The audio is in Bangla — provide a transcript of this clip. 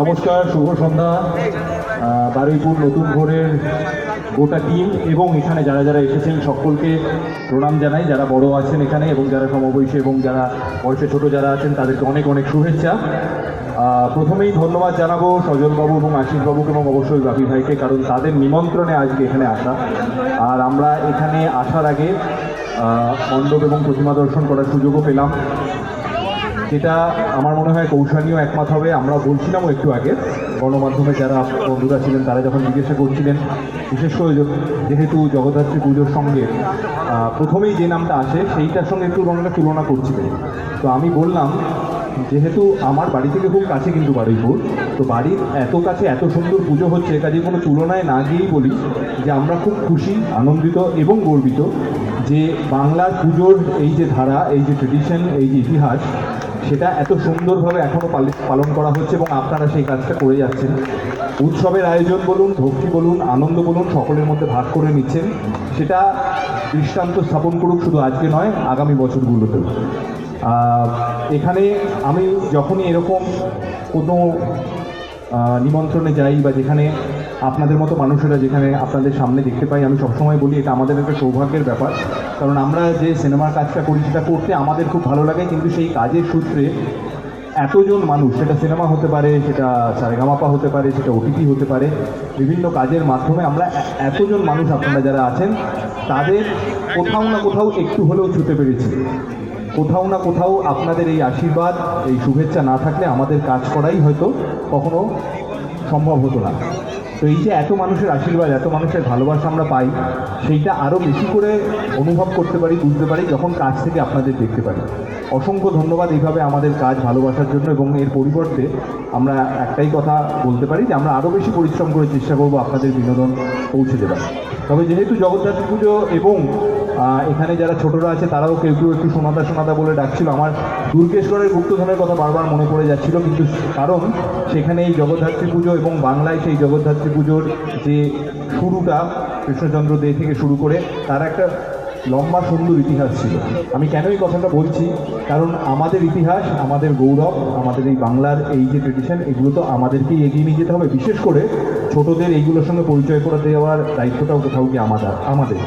নমস্কার, শুভ সন্ধ্যা। বারুইপুর নতুন ভোরের গোটা টিম এবং এখানে যারা যারা এসেছেন সকলকে প্রণাম জানাই, যারা বড় আছেন এখানে এবং যারা সমবয়সী এবং যারা বয়সে ছোট যারা আছেন তাদেরকে অনেক অনেক শুভেচ্ছা। প্রথমেই ধন্যবাদ জানাবো সজলবাবু এবং আশিসবাবুকে এবং অবশ্যই বাপি ভাইকে, কারণ তাদের নিমন্ত্রণে আজকে এখানে আসা। আর আমরা এখানে আসার আগে মণ্ডপ এবং প্রতিমা দর্শন করার সুযোগও পেলাম, যেটা আমার মনে হয় কৌশলীয় একমত হবে। আমরা বলছিলামও একটু আগে, গণমাধ্যমে যারা বন্ধুরা ছিলেন তারা যখন জিজ্ঞাসা করছিলেন, বিশেষ করে যেহেতু জগদ্ধাত্রী পুজোর সঙ্গে প্রথমেই যে নামটা আসে সেইটার সঙ্গে একটু রঙটা তুলনা করছিলেন। তো আমি বললাম, যেহেতু আমার বাড়ি থেকে খুব কাছে কিন্তু বারুইপুর, তো বাড়ির এত কাছে এত সুন্দর পুজো হচ্ছে, কাজে কোনো তুলনায় না গিয়েই বলি যে আমরা খুব খুশি, আনন্দিত এবং গর্বিত যে বাংলার পুজোর এই যে ধারা, এই যে ট্রেডিশন, এই যে ইতিহাস, সেটা এত সুন্দরভাবে এখনও পালন করা হচ্ছে এবং আপনারা সেই কাজটা করে যাচ্ছেন। উৎসবের আয়োজন বলুন, ভক্তি বলুন, আনন্দ বলুন, সকলের মধ্যে ভাগ করে নিচ্ছেন। সেটা দৃষ্টান্ত স্থাপন করুক শুধু আজকে নয়, আগামী বছরগুলোতেও। এখানে আমি যখনই এরকম কোনো নিমন্ত্রণে যাই বা যেখানে আপনাদের মতো মানুষেরা যেখানে আপনাদের সামনে দেখতে পাই, আমি সবসময় বলি এটা আমাদের একটা সৌভাগ্যের ব্যাপার। কারণ আমরা যে সিনেমার কাজটা করি সেটা করতে আমাদের খুব ভালো লাগে, কিন্তু সেই কাজের সূত্রে এতজন মানুষ, সেটা সিনেমা হতে পারে, সেটা সারেগামাপা হতে পারে, সেটা ওটিটি হতে পারে, বিভিন্ন কাজের মাধ্যমে আমরা এতজন মানুষ আপনারা যারা আছেন তাদের কোথাও না কোথাও একটু হলেও ছুতে পেরেছি। কোথাও না কোথাও আপনাদের এই আশীর্বাদ, এই শুভেচ্ছা না থাকলে আমাদের কাজ করাই হয়তো কখনো সম্ভব হতো না। তো এই যে এত মানুষের আশীর্বাদ, এত মানুষের ভালোবাসা আমরা পাই, সেইটা আরও বেশি করে অনুভব করতে পারি, বুঝতে পারি যখন কাজ থেকে আপনাদের দেখতে পারি। অসংখ্য ধন্যবাদ এইভাবে আমাদের কাজ ভালোবাসার জন্য, এবং এর পরিবর্তে আমরা একটাই কথা বলতে পারি যে আমরা আরও বেশি পরিশ্রম করে চেষ্টা করব আপনাদের বিনোদন পৌঁছে দেবার। তবে যেহেতু জগদ্ধাত্রী পুজো এবং এখানে যারা ছোটরা আছে তারাও কেউ কেউ একটু সোনাদা সোনাদা বলে ডাকছিল, আমার দুর্গেশ্বরের গুপ্তধনের কথা বারবার মনে পড়ে যাচ্ছিল, কিন্তু কারণ সেখানে এই জগদ্ধাত্রী পুজো এবং বাংলায় সেই জগদ্ধাত্রী পুজোর যে শুরুটা কৃষ্ণচন্দ্র দে থেকে শুরু করে তার একটা লম্বা সুন্দর ইতিহাস ছিল। আমি কেন এই কথাটা বলছি, কারণ আমাদের ইতিহাস, আমাদের গৌরব, আমাদের এই বাংলার এই যে ট্রেডিশন, এগুলো তো আমাদেরকেই এগিয়ে নিয়ে যেতে হবে। বিশেষ করে ছোটদের এইগুলোর সঙ্গে পরিচয় করে দেওয়ার দায়িত্বটাও কোথাও কি আমাদের।